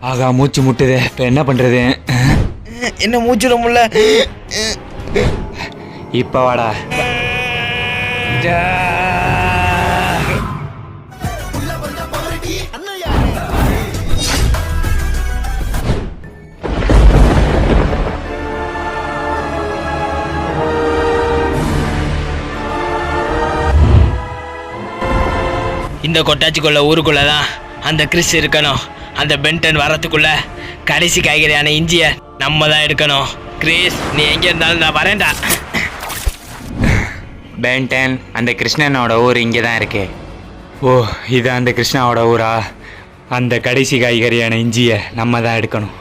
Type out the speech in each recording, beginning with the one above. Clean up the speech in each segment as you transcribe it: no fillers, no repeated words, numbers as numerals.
ஆகா மூச்சு முட்டுதே, இப்போ என்ன பண்ணுறது? என்ன மூச்சு முடியல. இப்போ வாடா. இந்த கொட்டாச்சிக்குள்ள ஊருக்குள்ள தான் அந்த கிறிஸ் இருக்கணும். அந்த பென்டன் வரத்துக்குள்ள கடைசி காய்கறியான இஞ்சியை நம்ம தான் எடுக்கணும். கிறிஸ், நீ எங்க இருந்தாலும் நான் வரேன்டா. பென்டன், அந்த கிருஷ்ணனோட ஊர் இங்கே தான் இருக்கு. ஓ, இது அந்த கிருஷ்ணாவோட ஊரா? அந்த கடைசி காய்கறியான இஞ்சியை நம்ம தான் எடுக்கணும்.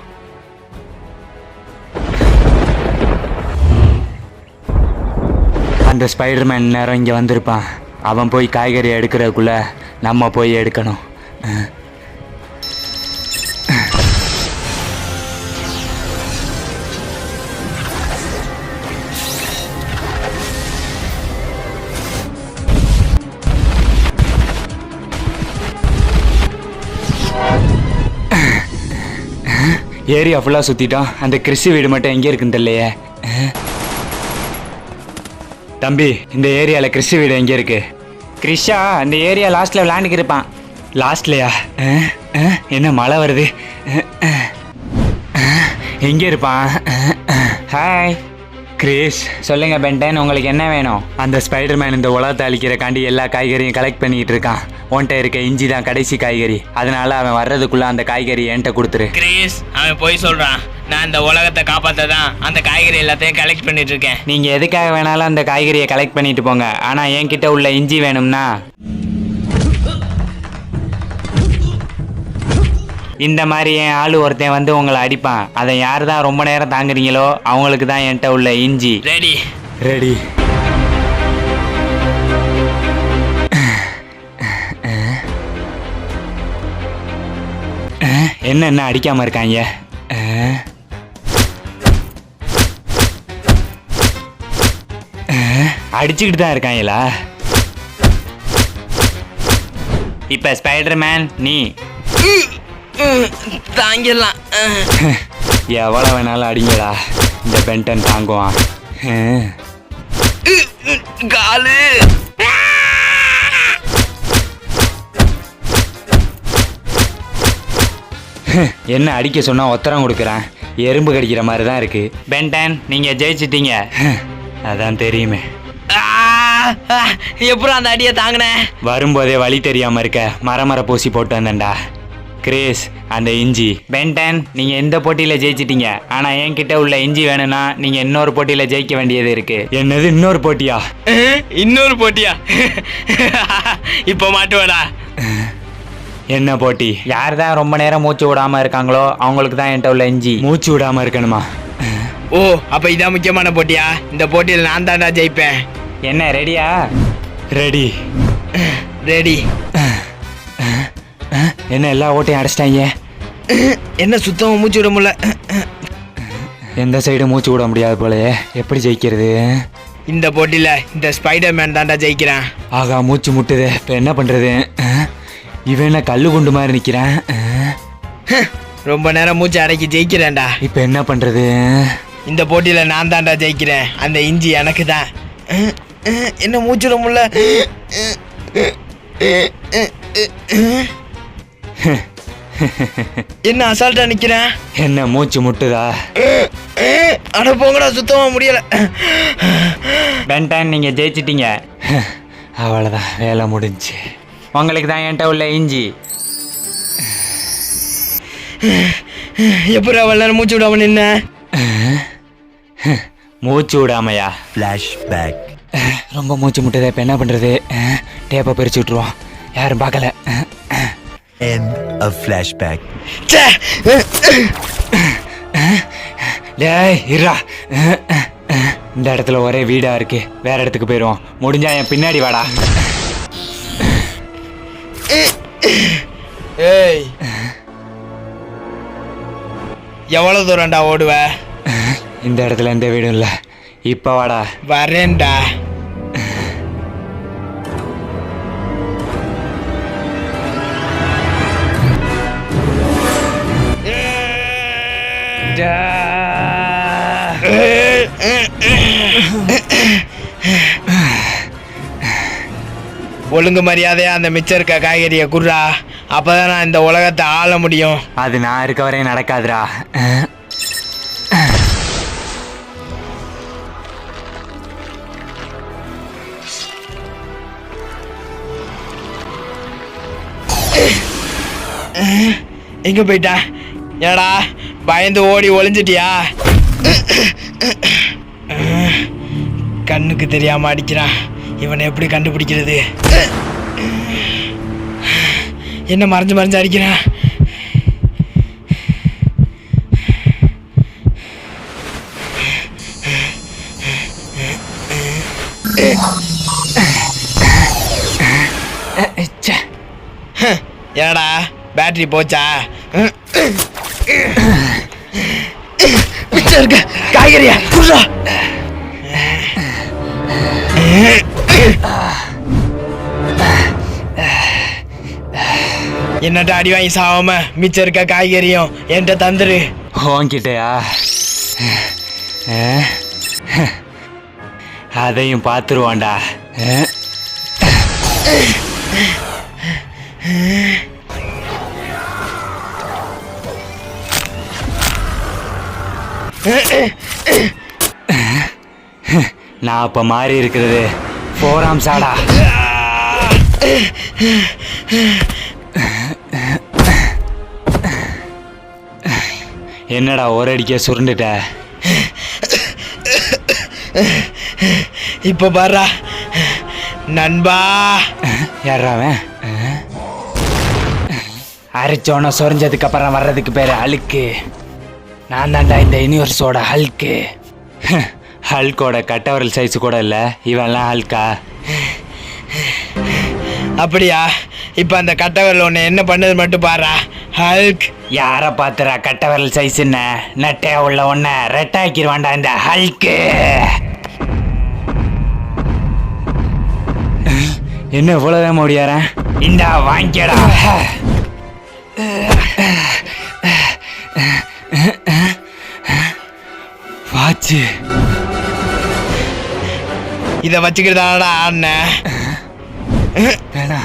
அந்த ஸ்பைடர்மேன் நேரம் இங்கே வந்திருப்பான். அவன் போய் காய்கறி எடுக்கிறதுக்குள்ள நம்ம போய் எடுக்கணும். ஏரியா ஃபுல்லாக சுற்றிட்டோம். அந்த கிறிஸ்து வீடு மட்டும் எங்கே இருக்குன்னு தெரியலையே. தம்பி, இந்த ஏரியாவில் கிறிஸ்து வீடு எங்கே இருக்கு? கிறிஷா, அந்த ஏரியா லாஸ்ட்டில் விளாண்டுக்கு இருப்பான். லாஸ்ட்லையா? என்ன மழை வருது? எங்கே இருப்பான்? Hi Chris. சொல்லுங்க பென்டன், உங்களுக்கு என்ன வேணும்? அந்த ஸ்பைடர்மேன் இந்த உலகத்தை அழிக்கிறக்காண்டி எல்லா காய்கறியும் கலெக்ட் பண்ணிக்கிட்டு இருக்கான். உன்கிட்ட இருக்க இஞ்சி தான் கடைசி காய்கறி. அதனால அவன் வர்றதுக்குள்ள அந்த காய்கறி என்கிட்ட கொடுத்துரு. கிறிஸ், அவன் போய் சொல்றான். நான் இந்த உலகத்தை காப்பாற்ற தான் அந்த காய்கறி எல்லாத்தையும் கலெக்ட் பண்ணிட்டு இருக்கேன். நீங்கள் எதுக்காக வேணாலும் அந்த காய்கறியை கலெக்ட் பண்ணிட்டு போங்க. ஆனால் என்கிட்ட உள்ள இஞ்சி வேணும்னா இந்த மாதிரி என் ஆள் ஒருத்தன் வந்து உங்களை அடிப்பான். அதை யார் தான் ரொம்ப நேரம் தாங்குறீங்களோ அவங்களுக்கு தான் என்கிட்ட உள்ள இஞ்சி. Ready ready. என்ன அடிக்காம இருக்காங்க? அடிச்சுக்கிட்டு தான் இருக்காங்களா? இப்ப ஸ்பைடர்மேன் நீ தாங்கிடலாம். எவ்வளவு வேணாலும் அடிங்கடா, இந்த பென்டன் தாங்குவான். காலு என்ன அடிக்க சொன்னா உத்தரம் கொடுக்குறேன். எறும்பு கடிக்கிற மாதிரி தான் இருக்கு. பென்டன், நீங்க ஜெயிச்சிட்டீங்க. அதான் தெரியுமே. எப்பறம் அந்த அடியை தாங்கினேன்? வரும்போதே வழி தெரியாம இருக்க மரமர பூசி போட்டு வந்தேன்டா. கிரேஸ், அந்த இஞ்சி. பென்டன், நீங்க எந்த போட்டியில ஜெயிச்சிட்டீங்க. ஆனா என்கிட்ட உள்ள இஞ்சி வேணும்னா நீங்க இன்னொரு போட்டியில ஜெயிக்க வேண்டியது இருக்கு. என்னது, இன்னொரு போட்டியா? இன்னொரு போட்டியா? இப்ப மாட்டுவடா. என்ன போட்டி? யார் தான் ரொம்ப நேரம் மூச்சு விடாம இருக்காங்களோ அவங்களுக்கு தான் என்கிட்ட உள்ள இஞ்சி. மூச்சு விடாம இருக்கணுமா? ஓ, அப்ப இதான் முக்கியமான போட்டியா? இந்த போட்டியில் நான் தான்டா ஜெயிப்பேன். என்ன, ரெடியா? Ready ready. என்ன எல்லா ஓட்டையும் அடைச்சிட்டாங்க? என்ன சுத்தமாக மூச்சு விட முடியல. எந்த சைடு மூச்சு விட முடியாது போலயே. எப்படி ஜெயிக்கிறது? இந்த போட்டியில் இந்த ஸ்பைடர்மேன் தான்டா ஜெயிக்கிறேன். ஆகா மூச்சு முட்டுதே, இப்போ என்ன பண்ணுறது? இவன் என்ன கல்லு குண்டு மாதிரி நிற்கிறான். ரொம்ப நேரம் மூச்சு அடக்கி ஜெயிக்கிறேன்டா. இப்போ என்ன பண்ணுறது? இந்த போட்டியில் நான் தான்டா ஜெயிக்கிறேன். அந்த இஞ்சி எனக்கு தான். என்ன மூச்சு விட முடியல. என்ன அசால்ட்டா நிக்கிறேன்? என்ன மூச்சு முட்டுதா? அட போங்கடா, சுத்தமா முடியல. பென்டன், நீங்க ஜெயிச்சிட்டீங்க. அவ்வளவுதான், வேலை முடிஞ்சு. உங்களுக்கு தான் என்கிட்ட உள்ள இஞ்சி. எப்படி அவ்வளோ நேரம் மூச்சு விடாம நின்ன? மூச்சு விடாமையா? ஃப்ளாஷ்பேக். ரொம்ப மூச்சு முட்டுதே, இப்போ என்ன பண்றது? டேப்பை பிரிச்சு விட்டுருவோம், யாரும் பார்க்கல. End of flashback. டேய் இருடா. இந்த இடத்துல ஒரே வீடா இருக்கு, வேற இடத்துக்கு போயிடுவோம். முடிஞ்சா என் பின்னாடி வாடா. ஏய், எவ்வளவு தூரம்டா ஓடுவ? இந்த இடத்துல எந்த வீடும் இல்லை. இப்ப வாடா. வரேன்டா. ஒழுங்கு மரியாதையா அந்த மிச்சம் இருக்க காய்கறியை குர்ரா, அப்பதான் நான் இந்த உலகத்தை ஆள முடியும். அது நான் இருக்க வரையும் நடக்காதுடா. எங்க போயிட்டா? ஏடா பயந்து ஓடி ஒளிஞ்சிட்டியா? கண்ணுக்கு தெரியாம அடிக்கிறான். இவனை எப்படி கண்டுபிடிக்கிறது? என்ன மறைஞ்சு மறைஞ்சு அடிக்கிறான்? ஏடா பேட்டரி போச்சா? இருக்க காய்கறியா குர்ரா. என்னட்ட அடி வாங்கி சாவாம மிச்சம் இருக்க காய்கறியும் என்கிட்ட தந்துரு. உன்கிட்டயா? அதையும் பார்த்துருவான்டா. நான் அப்ப மாறி இருக்கிறது 4 ஆம்ஸாடா. என்னடா ஒரு அடிக்க சுருண்டுட்ட? இப்ப பாரா நண்பா. யாராவன்? அரைச்சோன சொரிஞ்சதுக்கு அப்புறம் வர்றதுக்கு பேரு அழுக்கு. நான் தாண்டா இந்த யூனிவர்ஸோட ஹல்க்கு. ஹல்கோட கட்டவரல் சைஸ் கூட இல்லை, இவன்லாம் ஹல்கா? அப்படியா? இப்ப அந்த கட்டவரல் ஒன்று என்ன பண்ணது மட்டும் பாரா. ஹல்க் யாரை பார்த்துறா கட்டவரல் சைஸ் என்ன? நட்டையா உள்ள ஒன்ன ரெட்டாக்கிடுவான்டா இந்த ஹல்க்கு. என்ன இவ்வளோதான் முடியாரன்? இந்தா வாங்கிக்கடா. வாட்சு இதை வச்சுக்கிட்டு தானடா ஆடின. வேணா